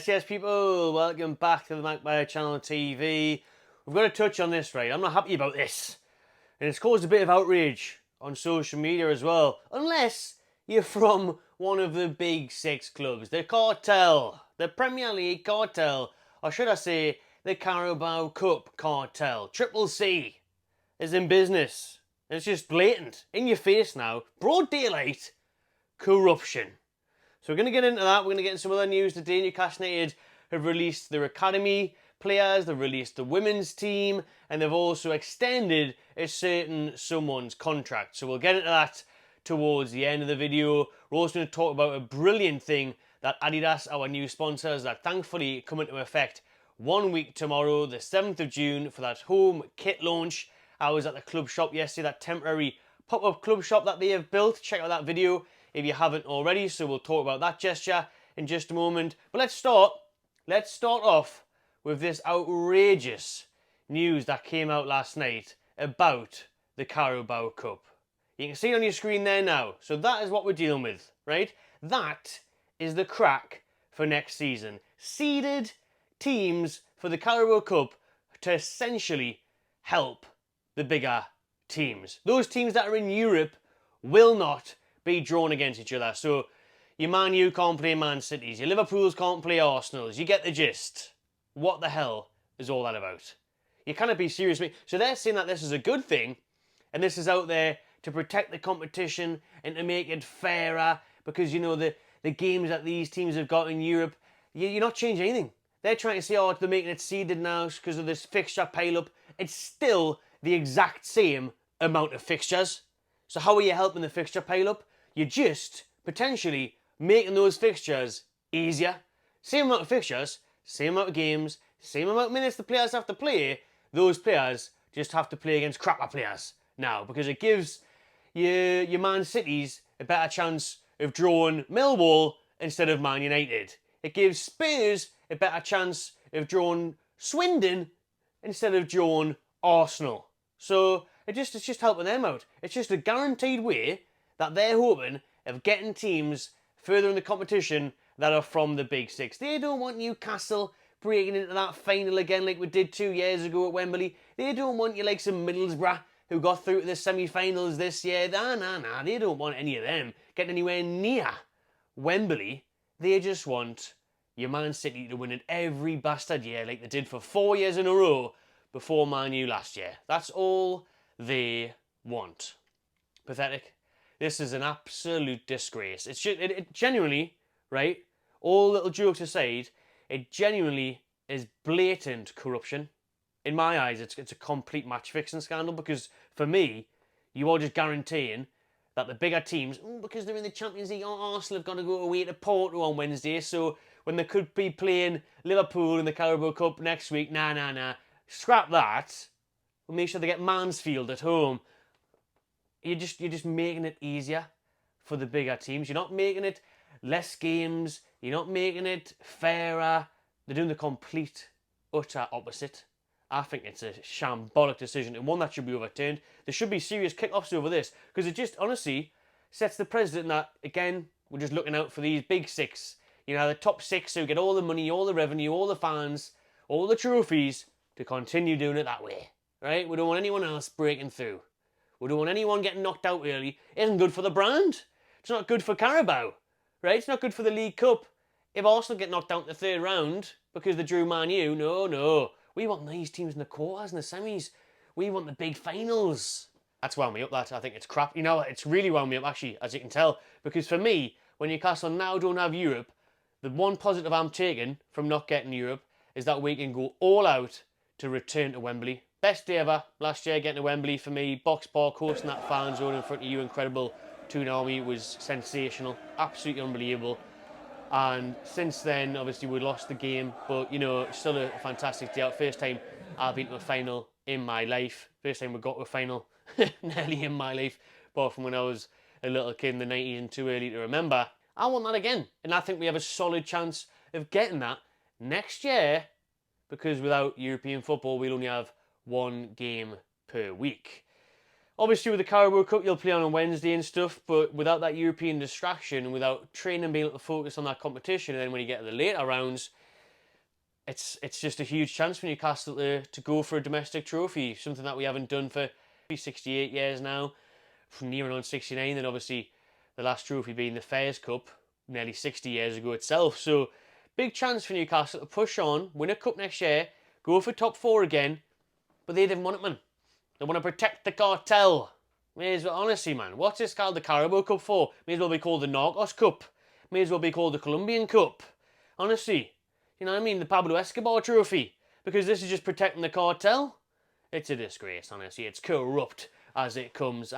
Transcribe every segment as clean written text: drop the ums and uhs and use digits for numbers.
Yes, people, welcome back to the Magpie Channel TV. We've got to touch on this, right? I'm not happy about this. And it's caused a bit of outrage on social media as well. Unless you're from one of the big six clubs. The cartel. The Premier League cartel. Or should I say, the Carabao Cup cartel. Triple C is in business. And it's just blatant. In your face now. Broad daylight. Corruption. So we're going to get into that. We're going to get into some other news today. Newcastle United have released their academy players, they've released the women's team, and they've also extended a certain someone's contract. So we'll get into that towards the end of the video. We're also going to talk about a brilliant thing that Adidas, our new sponsors, that thankfully come into effect 1 week tomorrow, the 7th of June, for that home kit launch. I was at the club shop yesterday, that temporary pop-up club shop that they have built. Check out that video if you haven't already, so we'll talk about that gesture in just a moment. But let's start off with this outrageous news that came out last night about the Carabao Cup. You can see it on your screen there now. So that is what we're dealing with, right? That is the crack for next season. Seeded teams for the Carabao Cup to essentially help the bigger teams. Those teams that are in Europe will not be drawn against each other. So your Man U can't play Man Cities, your Liverpools can't play Arsenals. You get the gist. What the hell is all that about? You cannot be serious with me. So they're saying that this is a good thing, and this is out there to protect the competition and to make it fairer, because you know the games that these teams have got in Europe, you're not changing anything. They're trying to say, oh, they're making it seeded now because of this fixture pile-up. It's still the exact same amount of fixtures. So how are you helping the fixture pile-up? You're just potentially making those fixtures easier. Same amount of fixtures, same amount of games, same amount of minutes the players have to play. Those players just have to play against crapper players now, because it gives your Man Cities a better chance of drawing Millwall instead of Man United. It gives Spurs a better chance of drawing Swindon instead of drawing Arsenal. So it's just helping them out. It's just a guaranteed way that they're hoping of getting teams further in the competition that are from the big six. They don't want Newcastle breaking into that final again like we did 2 years ago at Wembley. They don't want you like some Middlesbrough who got through to the semi-finals this year. Nah. They don't want any of them getting anywhere near Wembley. They just want your Man City to win it every bastard year like they did for 4 years in a row before Man U last year. That's all they want. Pathetic. This is an absolute disgrace. It genuinely, right, all little jokes aside, it genuinely is blatant corruption. In my eyes, it's a complete match-fixing scandal, because for me, you are just guaranteeing that the bigger teams, because they're in the Champions League, Arsenal have got to go away to Porto on Wednesday, so when they could be playing Liverpool in the Carabao Cup next week, nah. Scrap that. We'll make sure they get Mansfield at home. You're just making it easier for the bigger teams. You're not making it less games. You're not making it fairer. They're doing the complete, utter opposite. I think it's a shambolic decision, and one that should be overturned. There should be serious kick-offs over this, because it just honestly sets the precedent that, again, we're just looking out for these big six. You know, the top six who get all the money, all the revenue, all the fans, all the trophies, to continue doing it that way. Right? We don't want anyone else breaking through. We don't want anyone getting knocked out early. It isn't good for the brand. It's not good for Carabao. Right? It's not good for the League Cup. If Arsenal get knocked out in the third round because they drew Man U, no. We want these teams in the quarters and the semis. We want the big finals. That's wound me up, that. I think it's crap. You know, it's really wound me up, actually, as you can tell. Because for me, when Newcastle now don't have Europe, the one positive I'm taking from not getting Europe is that we can go all out to return to Wembley. Best day ever last year getting to Wembley for me. Box Park, hosting that fan zone in front of you, incredible. Toonami was sensational, absolutely unbelievable. And since then, obviously, we lost the game, but you know, still a fantastic day out. First time I've been to a final in my life. First time we got to a final nearly in my life, apart from when I was a little kid in the 90s and too early to remember. I want that again, and I think we have a solid chance of getting that next year, because without European football, we'll only have one game per week. Obviously, with the Carabao Cup, you'll play on a Wednesday and stuff, but without that European distraction and without training being able to focus on that competition, and then when you get to the later rounds, it's just a huge chance for Newcastle to go for a domestic trophy, something that we haven't done for 68 years now, from nearing on 69. Then obviously the last trophy being the Fairs Cup, nearly 60 years ago itself. So big chance for Newcastle to push on, win a cup next year, go for top four again. But they didn't want it, man. They want to protect the cartel. May as well, honestly, man, what's this called the Carabao Cup for? May as well be called the Narcos Cup. May as well be called the Colombian Cup. Honestly, you know what I mean? The Pablo Escobar Trophy. Because this is just protecting the cartel. It's a disgrace, honestly. It's corrupt as it comes.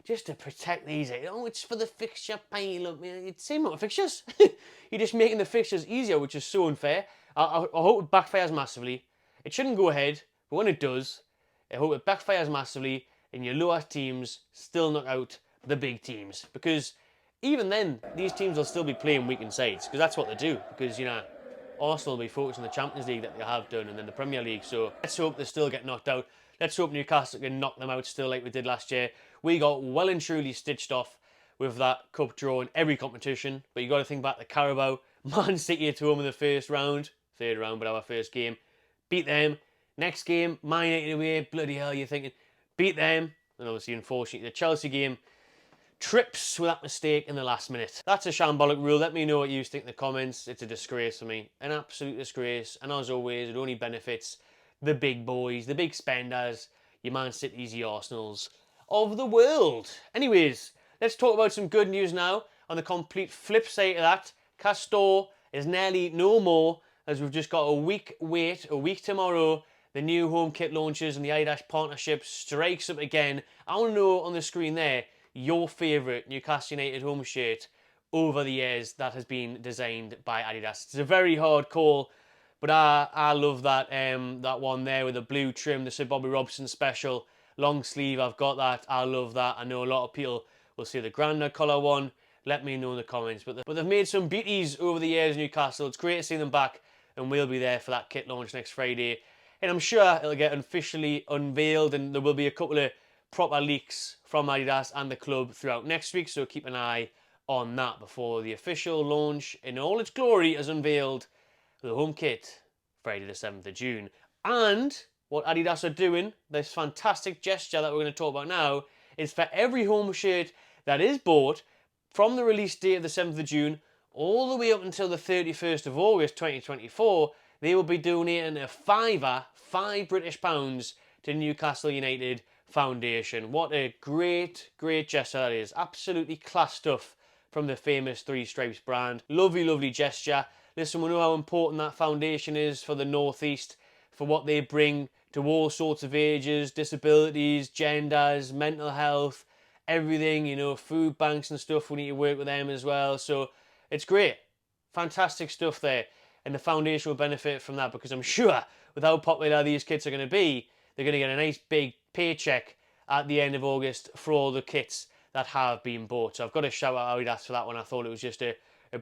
Just to protect these. Oh, it's for the fixture pile up. It's same amount of fixtures. You're just making the fixtures easier, which is so unfair. I hope it backfires massively. It shouldn't go ahead, but when it does, I hope it backfires massively and your lower teams still knock out the big teams. Because even then, these teams will still be playing weakened sides. Because that's what they do. Because, you know, Arsenal will be focused on the Champions League that they have done and then the Premier League. So let's hope they still get knocked out. Let's hope Newcastle can knock them out still like we did last year. We got well and truly stitched off with that cup draw in every competition. But you got to think back to Carabao. Man City at home in the first round. Third round, but our first game. Beat them. Next game, Man United away. Bloody hell, you're thinking. Beat them. And obviously, unfortunately, the Chelsea game trips with that mistake in the last minute. That's a shambolic rule. Let me know what you think in the comments. It's a disgrace for me. An absolute disgrace. And as always, it only benefits the big boys, the big spenders, your Man Cities, your Arsenals of the world. Anyways, let's talk about some good news now. On the complete flip side of that, Castor is nearly no more, as we've just got a week wait, a week tomorrow. The new home kit launches and the Adidas partnership strikes up again. I want to know on the screen there your favourite Newcastle United home shirt over the years that has been designed by Adidas. It's a very hard call, but I love that that one there with the blue trim, the Sir Bobby Robson special. Long sleeve, I've got that. I love that. I know a lot of people will say the grander colour one. Let me know in the comments. But they've made some beauties over the years, Newcastle. It's great to see them back, and we'll be there for that kit launch next Friday. And I'm sure it'll get officially unveiled, and there will be a couple of proper leaks from Adidas and the club throughout next week, so keep an eye on that before the official launch in all its glory is unveiled, the home kit, Friday the 7th of June. And what Adidas are doing, this fantastic gesture that we're going to talk about now, is for every home shirt that is bought from the release date of the 7th of June all the way up until the 31st of August 2024, they will be donating a fiver, £5 to Newcastle United Foundation. What a great, great gesture that is. Absolutely class stuff from the famous Three Stripes brand. Lovely, lovely gesture. Listen, we know how important that foundation is for the North East, for what they bring to all sorts of ages, disabilities, genders, mental health, everything, you know, food banks and stuff. We need to work with them as well. So it's great. Fantastic stuff there. And the foundation will benefit from that, because I'm sure with how popular these kits are going to be, they're going to get a nice big paycheck at the end of August for all the kits that have been bought. So I've got to shout out Adidas for that one. I thought it was just a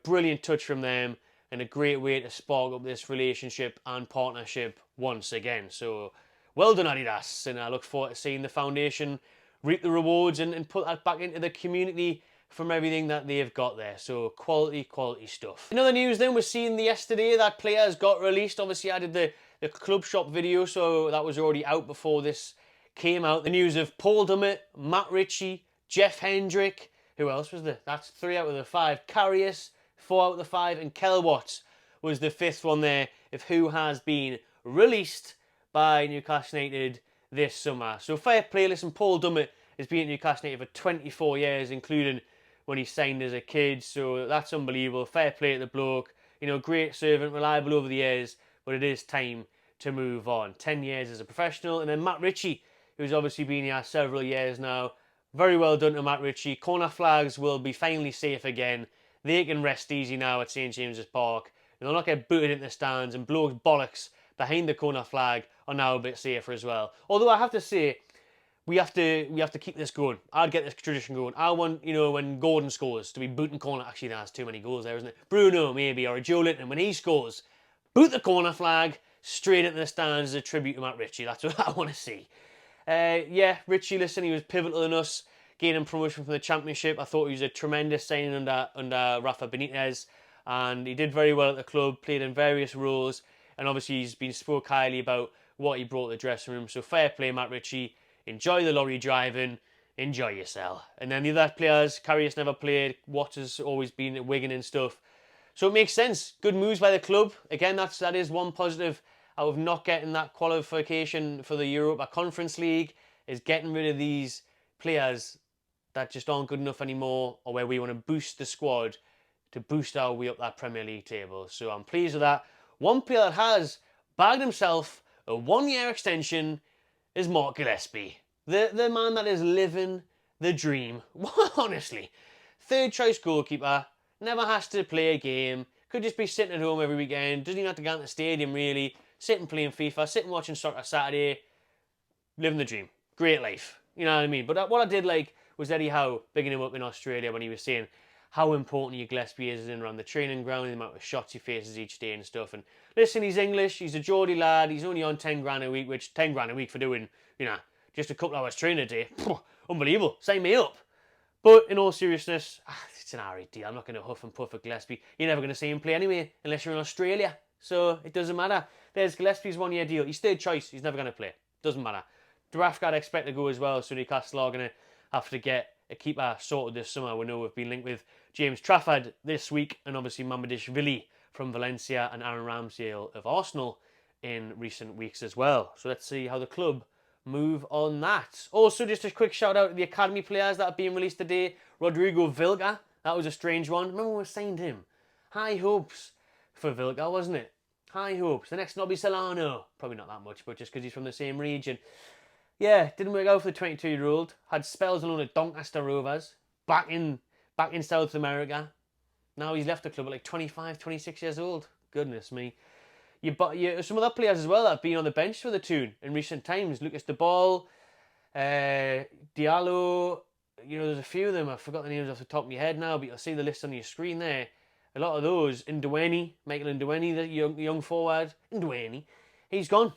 brilliant touch from them and a great way to spark up this relationship and partnership once again. So well done, Adidas, and I look forward to seeing the foundation reap the rewards and put that back into the community from everything that they've got there. So quality, quality stuff. In other news then, we're seeing yesterday that players got released. Obviously I did the club shop video, so that was already out before this came out. The news of Paul Dummett, Matt Ritchie, Jeff Hendrick, who else was there? That's 3 out of the 5. Karius, 4 out of the 5, and Kel Watts was the 5th one there of who has been released by Newcastle United this summer. So fair play. Listen, Paul Dummett has been at Newcastle United for 24 years, including when he signed as a kid, so that's unbelievable. Fair play to the bloke. You know, great servant, reliable over the years, but it is time to move on. 10 years as a professional. And then Matt Ritchie, who's obviously been here several years now. Very well done to Matt Ritchie. Corner flags will be finally safe again. They can rest easy now at St James's Park. And they'll not get booted into the stands, and blokes bollocks behind the corner flag are now a bit safer as well. Although I have to say, we have to keep this going. I'd get this tradition going. I want, you know, when Gordon scores, to be booting corner. Actually, that's too many goals there, isn't it? Bruno, maybe, or a Joe Linton, when he scores, boot the corner flag straight into the stands as a tribute to Matt Ritchie. That's what I want to see. Yeah, Ritchie, listen, he was pivotal in us gaining promotion from the Championship. I thought he was a tremendous signing under Rafa Benitez, and he did very well at the club, played in various roles, and obviously he's been spoke highly about what he brought to the dressing room. So fair play, Matt Ritchie. Enjoy the lorry driving. Enjoy yourself. And then the other players, Carrius never played. Waters always been at Wigan and stuff. So it makes sense. Good moves by the club. Again, that is one positive out of not getting that qualification for the Europa Conference League, is getting rid of these players that just aren't good enough anymore, or where we want to boost the squad to boost our way up that Premier League table. So I'm pleased with that. One player that has bagged himself a 1-year extension is Mark Gillespie. The man that is living the dream. Honestly. Third choice goalkeeper. Never has to play a game. Could just be sitting at home every weekend. Doesn't even have to go to the stadium, really. Sitting playing FIFA. Sitting watching soccer Saturday. Living the dream. Great life. You know what I mean? But what I did like was Eddie Howe bigging him up in Australia when he was saying how important Gillespie is in and around the training ground, the amount of shots he faces each day and stuff. And listen, he's English. He's a Geordie lad. He's only on 10 grand a week, which 10 grand a week for doing, just a couple hours training a day. Unbelievable. Sign me up. But in all seriousness, it's an alright deal. I'm not going to huff and puff at Gillespie. You're never going to see him play anyway, unless you're in Australia. So it doesn't matter. There's Gillespie's 1-year deal. He's third choice. He's never going to play. Doesn't matter. Draft I'd expect to go as well, so Newcastle are going to have to get a keeper sorted this summer. We know we've been linked with James Trafford this week, and obviously Mamadishvili from Valencia and Aaron Ramsdale of Arsenal in recent weeks as well. So let's see how the club move on that. Also, just a quick shout out to the academy players that are being released today. Rodrigo Vilca, that was a strange one. Remember when we signed him? High hopes for Vilca, wasn't it? High hopes. The next Nobby Solano. Probably not that much, but just because he's from the same region. Yeah, didn't work out for the 22-year-old. Had spells alone at Doncaster Rovers. Back in South America. Now he's left the club at like 25, 26 years old. Goodness me. Some other players as well that have been on the bench for the Toon in recent times. Lucas De Ball, Diallo. There's a few of them. I forgot the names off the top of my head now, but you'll see the list on your screen there. A lot of those. Michael Ndweni, the young forward. Ndweni. He's gone.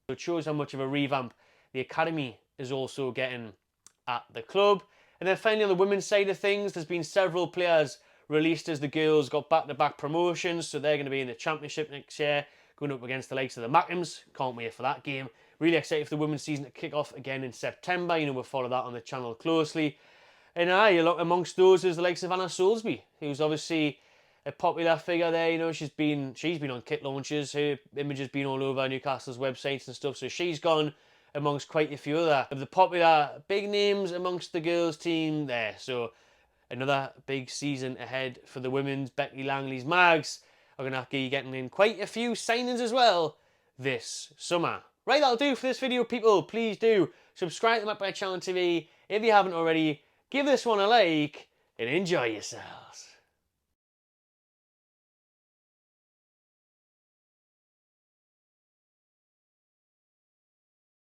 So it shows how much of a revamp the academy is also getting at the club. And then finally on the women's side of things, there's been several players released as the girls got back-to-back promotions. So they're going to be in the Championship next year, going up against the likes of the Mackhams. Can't wait for that game. Really excited for the women's season to kick off again in September. We'll follow that on the channel closely. And amongst those is the likes of Anna Soulsby, who's obviously a popular figure there. She's been on kit launches. Her image has been all over Newcastle's websites and stuff. So she's gone amongst quite a few other of the popular big names amongst the girls team there. So another big season ahead for the women's. Becky Langley's Mags are going to be getting in quite a few signings as well this summer. Right, that'll do for this video, people. Please do subscribe to my channel TV if you haven't already. Give this one a like and enjoy yourselves.